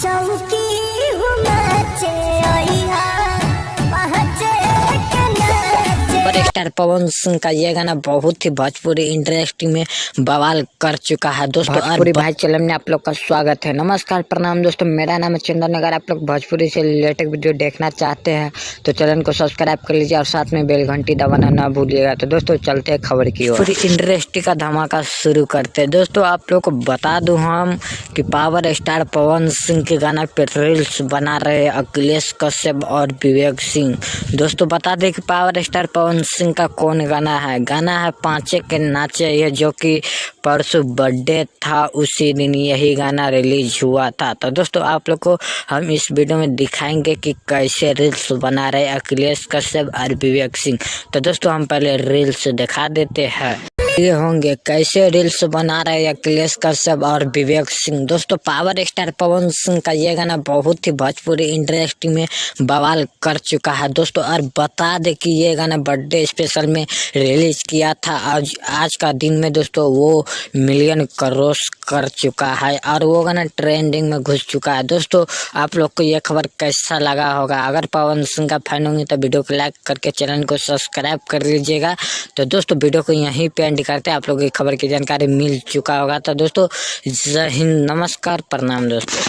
चौकी स्टार पवन सिंह का ये गाना बहुत ही भोजपुरी इंडस्ट्री में बवाल कर चुका है दोस्तों। भोजपुरी भाई चैनल में आप लोग का स्वागत है। नमस्कार प्रणाम दोस्तों, मेरा नाम है चंदन। अगर आप लोग भोजपुरी से रिलेटेड वीडियो देखना चाहते हैं तो चैनल को सब्सक्राइब कर लीजिए और साथ में बेल घंटी दबाना ना भूलिएगा। तो दोस्तों चलते हैं खबर की ओर। पूरी इंडस्ट्री का धमाका शुरू करते हैं दोस्तों। आप लोग को बता दूं हम कि पावर स्टार पवन सिंह के गाना पे रील्स बना रहे अखिलेश कश्यप और विवेक सिंह। दोस्तों बता दें कि पावर स्टार पवन सिंह का कौन गाना है पांचे के नाचे, ये जो कि परसों बर्थडे था उसी दिन यही गाना रिलीज हुआ था। तो दोस्तों आप लोग को हम इस वीडियो में दिखाएंगे कि कैसे रील्स बना रहे अखिलेश कश्यप और विवेक सिंह। तो दोस्तों हम पहले रील्स दिखा देते हैं। ये होंगे कैसे रील्स बना रहे अखिलेश कश्यप और विवेक सिंह। दोस्तों पावर स्टार पवन सिंह का ये गाना बहुत ही भोजपुरी इंडस्ट्री में बवाल कर चुका है दोस्तों। और बता दे कि ये गाना बर्थडे स्पेशल में रिलीज किया था। आज का दिन में दोस्तों वो मिलियन क्रॉस कर चुका है और वो गाना ट्रेंडिंग में घुस चुका है। दोस्तों आप लोग को ये खबर कैसा लगा होगा? अगर पवन सिंह का फैन होंगे तो वीडियो को लाइक करके चैनल को सब्सक्राइब कर लीजिएगा। तो दोस्तों वीडियो को यहीं पे एंड करते हैं। आप लोगों की खबर की जानकारी मिल चुका होगा। तो दोस्तों जय हिंद, नमस्कार, प्रणाम दोस्तों।